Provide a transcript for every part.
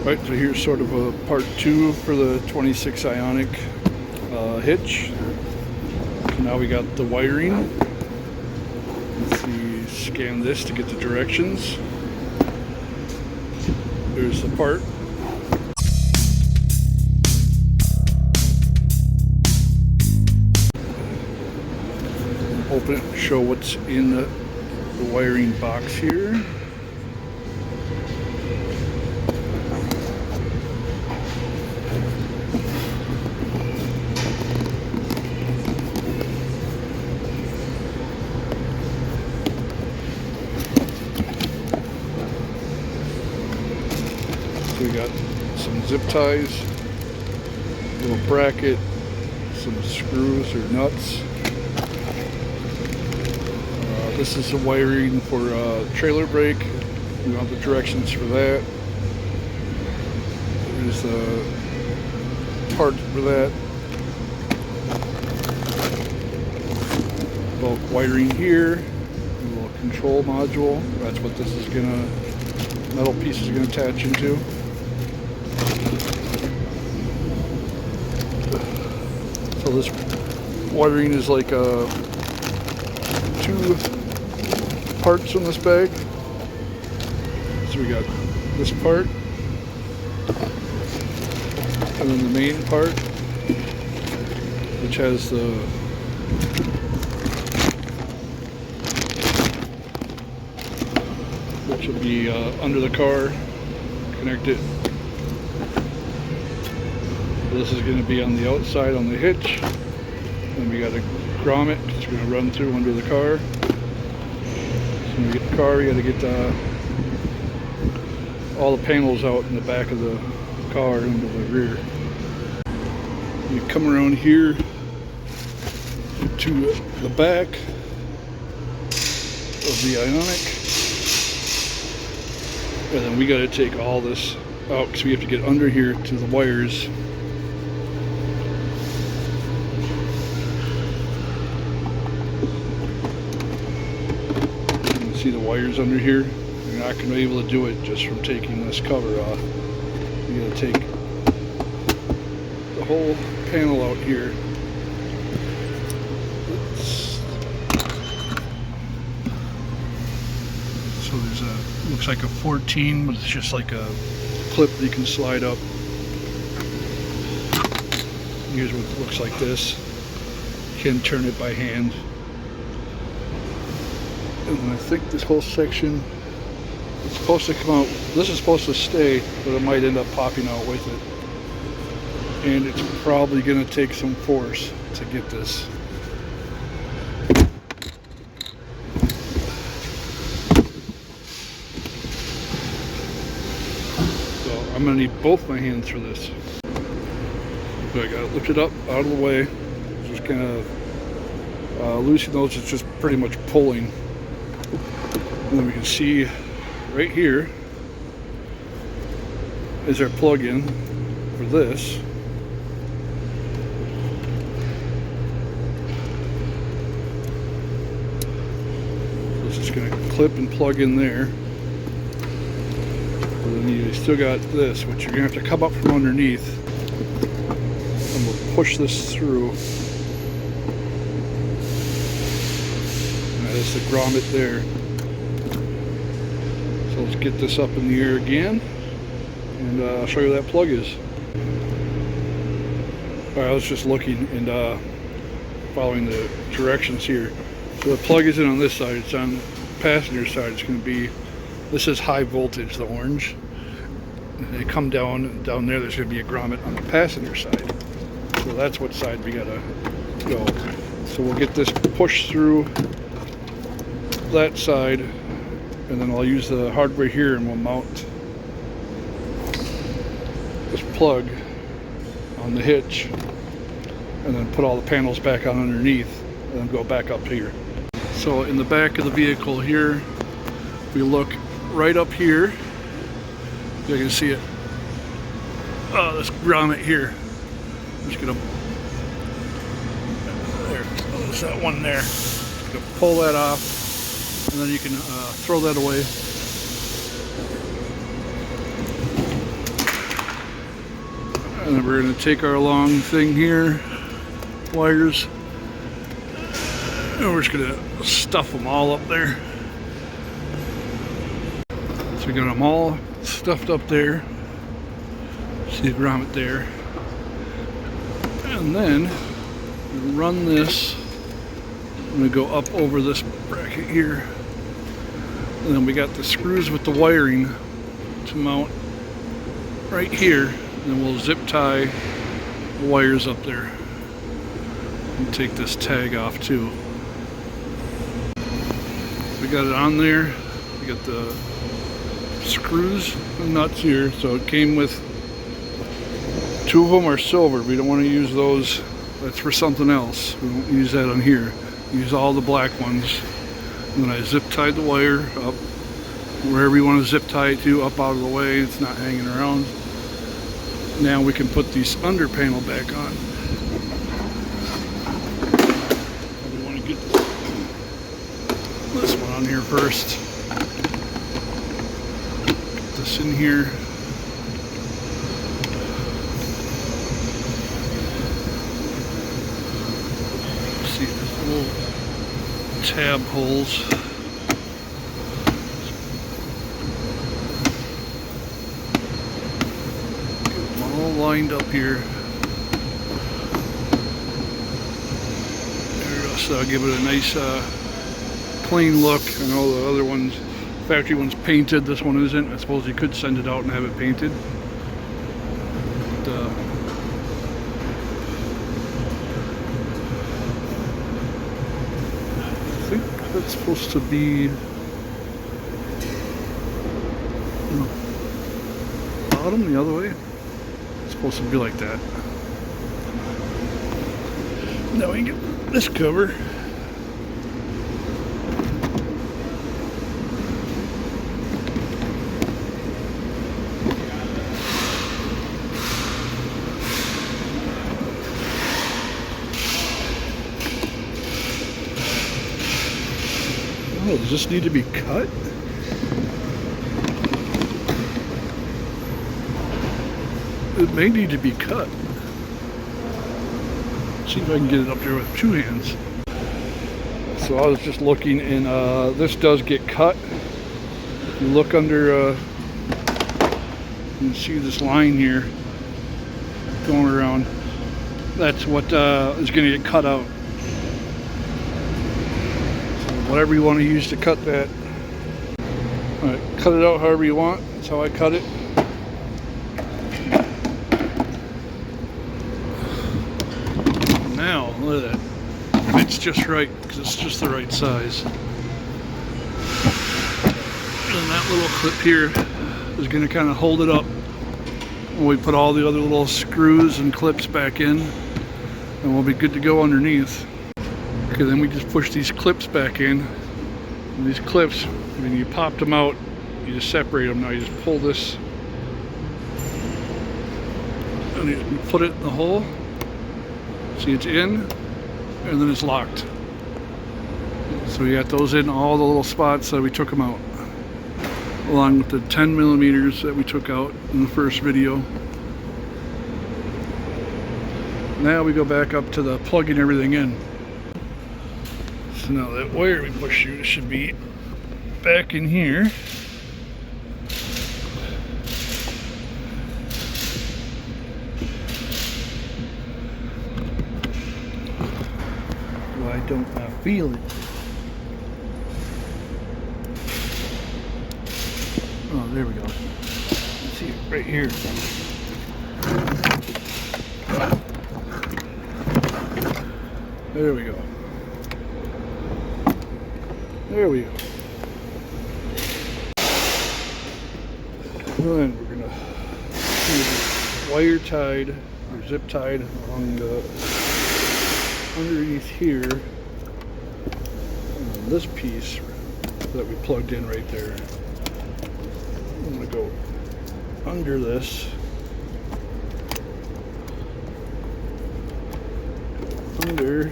Right, so here's sort of a part 2 for the 26 IONIQ hitch. So now we got the wiring. Let's see, scan this to get the directions. There's the part. Open it and show what's in the wiring box here. So we got some zip ties, a little bracket, some screws or nuts. This is the wiring for trailer brake. We want the directions for that. There's the part for that. Bulk wiring here. A little control module. That's what this is gonna, metal piece is gonna attach into. So this wiring is like two parts on this bag. So we got this part and then the main part, which has the which will be under the car, connected. This is going to be on the outside on the hitch. Then we got a grommet, it's going to run through under the car. When you get the car, you got to get all the panels out in the back of the car into the rear. You come around here to the back of the IONIQ, and then we got to take all this out because we have to get under here to the wires. See the wires under here? You're not going to be able to do it just from taking this cover off. You got to take the whole panel out here. So there's a, looks like a 14, but it's just like a clip that you can slide up. Here's what it looks like this. You can turn it by hand. And I think this whole section is supposed to come out. This is supposed to stay, but it might end up popping out with it. And it's probably going to take some force to get this. So I'm going to need both my hands for this. So I got to lift it up out of the way. Just kind of loosen those. It's just pretty much pulling. And then we can see right here is our plug-in for this. So it's just going to clip and plug in there. But then you still got this, which you're going to have to come up from underneath. And we'll push this through. And that's the grommet there. So let's get this up in the air again, and I'll show you where that plug is. Alright, I was just looking and following the directions here. So the plug isn't on this side, it's on the passenger side. It's going to be, this is high voltage, the orange. And they come down, and down there there's going to be a grommet on the passenger side. So that's what side we got to go. So we'll get this pushed through that side. And then I'll use the hardware here and we'll mount this plug on the hitch and then put all the panels back on underneath and then go back up here. So in the back of the vehicle here, if we look right up here, you can see it. Oh, this grommet here. I'm just gonna, there's that one there. Just gonna pull that off. And then you can throw that away. And then we're going to take our long thing here, wires, and we're just going to stuff them all up there. So we got them all stuffed up there. See the grommet there. And then run this. I'm going to go up over this bracket here. And then we got the screws with the wiring to mount right here. And we'll zip tie the wires up there. And take this tag off too. We got it on there. We got the screws and nuts here. So it came with 2 of them are silver. We don't want to use those. That's for something else. We won't use that on here. Use all the black ones. And then I zip tied the wire up wherever you want to zip tie it to, up out of the way. It's not hanging around. Now we can put these under panel back on. We want to get this one on here first. Get this in here. See, there's little tab holes. Lined up here. There we go. So I'll give it a nice clean look. I know the other ones, factory one's painted. This one isn't. I suppose you could send it out and have it painted. But, I think that's supposed to be bottom the other way. Supposed to be like that. Now we can get this cover. Oh, does this need to be cut? It may need to be cut. See if I can get it up there with 2 hands. So I was just looking, and this does get cut. If you look under, you can see this line here going around. That's what is going to get cut out. So whatever you want to use to cut that. All right, cut it out however you want. That's how I cut it. Now, look at that. It's just right, because it's just the right size. And that little clip here is going to kind of hold it up when we put all the other little screws and clips back in, and we'll be good to go underneath. Okay, then we just push these clips back in. And these clips, when you popped them out, you just separate them. Now you just pull this, and you put it in the hole. See, it's in, and then it's locked. So we got those in all the little spots that we took them out, along with the 10 millimeters that we took out in the first video. Now we go back up to the plugging everything in. So now that wire we push through should be back in here. Why don't I feel it? Oh, there we go. Let's see it right here. There we go. There we go. And then we're gonna see this wire tied or zip tied along the underneath here. And this piece that we plugged in right there. I'm gonna go under this. Under.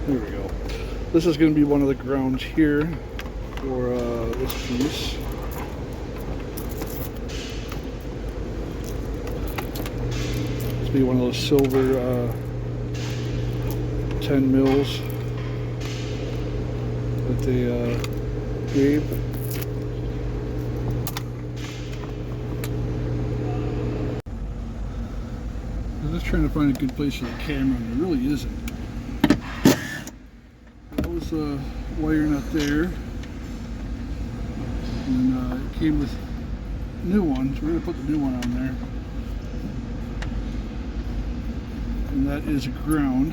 There we go. This is going to be one of the grounds here. for this piece. This will be one of those silver 10 mils that they gave. I'm just trying to find a good place for the camera, and there really isn't. That was the wire nut there, and it came with new ones. We're going to put the new one on there, and that is ground.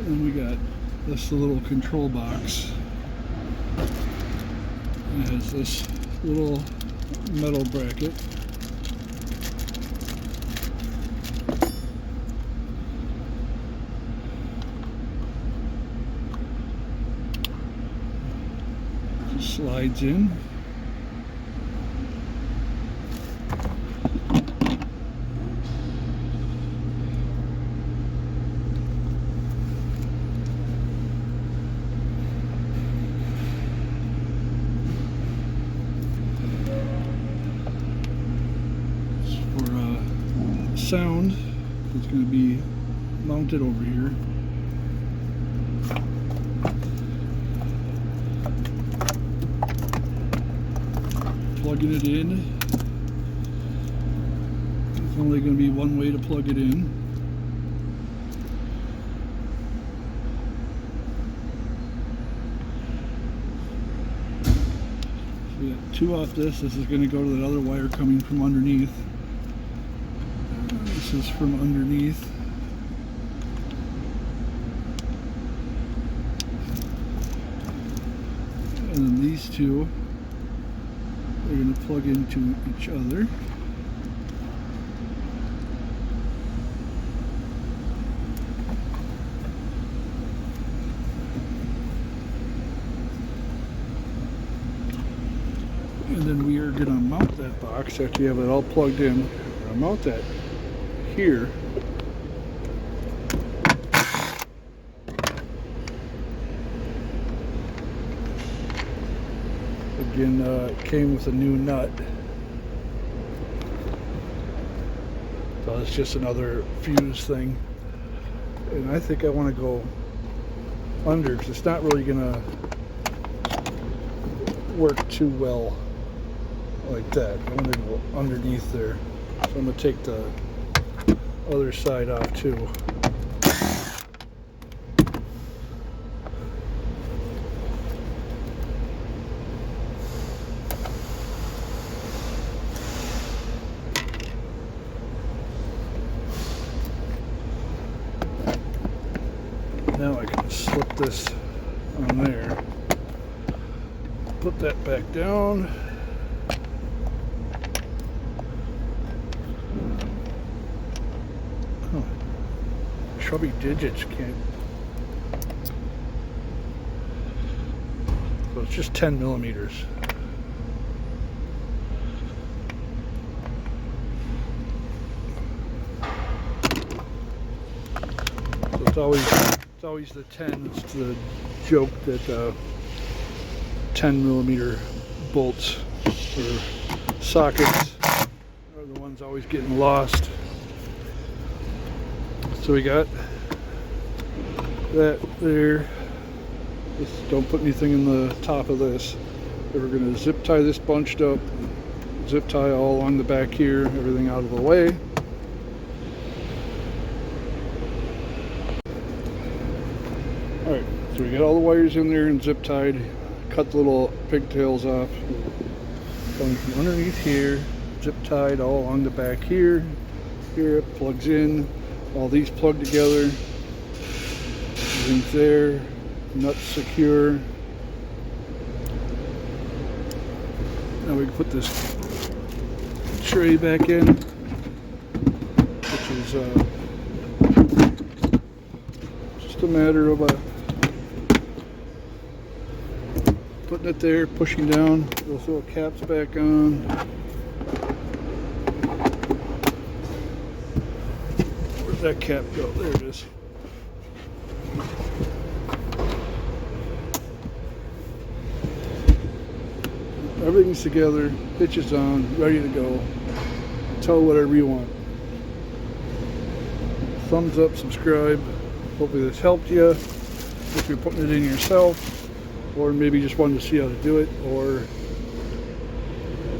And we got this little control box. It has this little metal bracket. Just slides in. Sound is going to be mounted over here. Plugging it in. There's only going to be one way to plug it in. So we got two off this. This is going to go to that other wire coming from underneath. This is from underneath. And then these two are going to plug into each other. And then we are going to mount that box after you have it all plugged in. We're going to mount that here. Again, it came with a new nut. So it's just another fuse thing. And I think I want to go under because it's not really going to work too well like that. I want to go underneath there. So I'm going to take the other side off too. Now I can slip this on there. Put that back down. Chubby digits can't. So it's just 10 millimeters. So it's always the 10. It's the joke that 10 millimeter bolts or sockets are the ones always getting lost. So we got that there. Just don't put anything in the top of this. We're going to zip tie this bunched up, zip tie all along the back here, everything out of the way. Alright, so we got all the wires in there and zip tied. Cut the little pigtails off. Coming from underneath here, zip tied all along the back here. Here it plugs in. All these plug together. Everything's there. Nuts secure. Now we can put this tray back in, which is just a matter of putting it there, pushing down, those little caps back on. Where'd that cap go? There it is. Everything's together, hitches on, ready to go. Tow whatever you want. Thumbs up, subscribe. Hopefully this helped you. If you're putting it in yourself, or maybe just wanted to see how to do it, or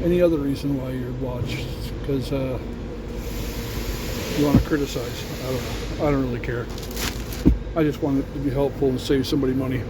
any other reason why you're watched, because you want to criticize. I don't know. I don't really care. I just want it to be helpful and save somebody money.